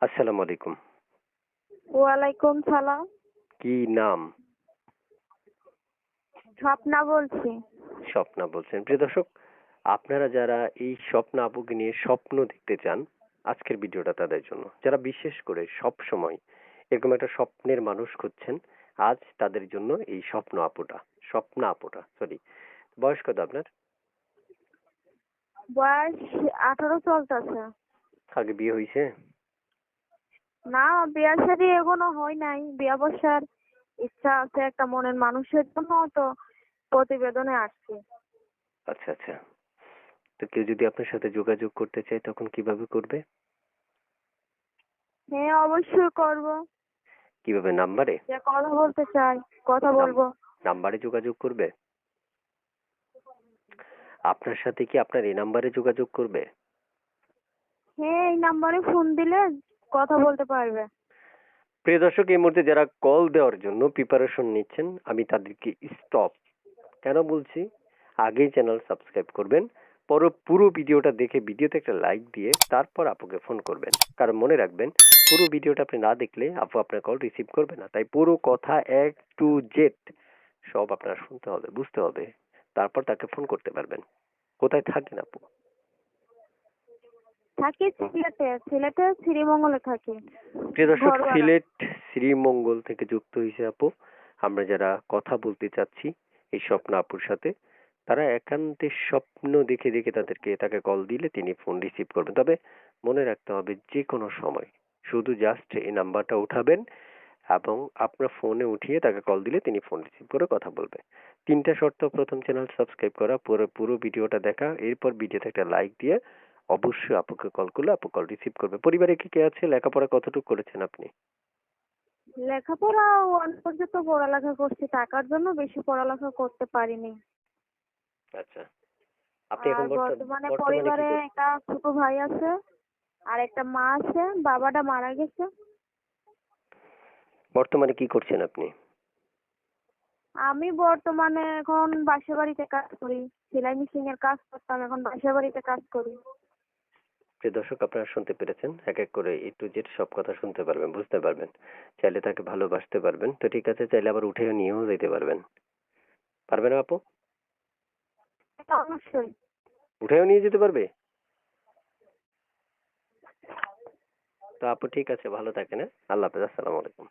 আসসালামু আলাইকুম। ওয়ালাইকুম সালাম। কি নাম? স্বপ্না বলছি। স্বপ্না বলছেন। প্রিয় দর্শক, আপনারা যারা এই স্বপ্না আপুকে নিয়ে স্বপ্ন দেখতে চান, আজকের ভিডিওটা তাদের জন্য। যারা বিশেষ করে সব সময় এরকম একটা স্বপ্নের মানুষ খুঁজছেন, আজ তাদের জন্য এই স্বপ্না আপুটা, সরি। বয়স কত আপনার? বয়স 18 চলতেছে। আগে বিয়ে হয়েছে? না, বিয়া শাদী এখনো হয় নাই। বিয়া বসার ইচ্ছা আছে একটা মনের মানুষের জন্য, তো প্রতিবেদনে আসছে। আচ্ছা আচ্ছা। তো কেউ যদি আপনার সাথে যোগাযোগ করতে চায় তখন কিভাবে করবে? হ্যাঁ, অবশ্যই করব। কিভাবে? নাম্বারে? যে কথা বলতে চাই কথা নাম- বলবো। নাম্বারে যোগাযোগ করবে? আপনার সাথে কি আপনার এই নাম্বারে যোগাযোগ করবে? হ্যাঁ, এই নাম্বারে ফোন দিলে কথা বলতে পারবে। প্রিয় দর্শক, এই মুহূর্তে যারা কল দেওয়ার জন্য প্রিপারেশন নিচ্ছেন, আমি তাদেরকে স্টপ কেন বলছি, আগেই চ্যানেল সাবস্ক্রাইব করবেন, পুরো ভিডিওটা দেখে ভিডিওতে একটা লাইক দিয়ে তারপর আপুকে ফোন করবেন। কারণ মনে রাখবেন, পুরো ভিডিওটা আপনি না দেখলে আপু আপনার কল রিসিভ করবে না। তাই পুরো কথা এক টু জেড সব আপনার শুনতে হবে, বুঝতে হবে, তারপর তাকে ফোন করতে পারবেন। কোথায় থাকেন আপু? থাকি সিলেটে শ্রীমঙ্গলে থাকি। প্রিয় দর্শক, ঘর ভাড়া। সিলেট শ্রীমঙ্গল থেকে যুক্ত হয়েছে আপু। আমরা যারা কথা বলতে চাচ্ছি এই স্বপ্ন আপুর সাথে, তারা একান্তে স্বপ্ন দেখে দেখে তাকে কল দিলে তিনি ফোন রিসিভ করবেন। তবে মনে রাখতে হবে, যে কোনো সময় শুধু জাস্ট এই নাম্বারটা উঠাবেন এবং আপনার ফোনে উঠিয়ে তাকে কল দিলে তিনি ফোন রিসিভ করে কথা বলবে। 3টা শর্ত: প্রথম, চ্যানেল সাবস্ক্রাইব করা, পুরো ভিডিওটা দেখা, এরপর ভিডিওতে একটা লাইক দিয়ে অবশ্যই আপুকে কল করলে আপু কল রিসিভ করবে। পরিবারে কি কে আছে? লেখাপড়া কতটুকু করেছেন আপনি? লেখাপড়া ওয়ান পর্যন্ত পড়ালেখা করছি, টাকার জন্য বেশি পড়ালেখা করতে পারিনি। আচ্ছা। আপনি আর এখন বর্তমানে বর্তমানে কি পরিবারে করছেন? একটা ছোট ভাই আছে আর একটা মা আছে, বাবাটা মারা গেছে। বর্তমানে কি করছেন আপনি? আমি বর্তমানে এখন বাসা বাড়িতে কাজ করি। সেলাই মেশিন এর কাজ করতাম, এখন বাসা বাড়িতে কাজ করি। প্রিয় দর্শক, আপনারা শুনতে পেরেছেন, এক এক করে এ টু জেড সব কথা শুনতে পারবেন, বুঝতে পারবেন। চাইলে তাকে ভালোবাসতে পারবেন, তো ঠিক আছে, চাইলে আবার উঠে নিয়েও যেতে পারবেন। পারবে না আপু? এটা অবশ্যই। উঠেও নিয়ে যেতে পারবে? তো আপু ঠিক আছে, ভালো থাকেন, হ্যাঁ? আল্লাহ হাফেজ, আসসালামু আলাইকুম।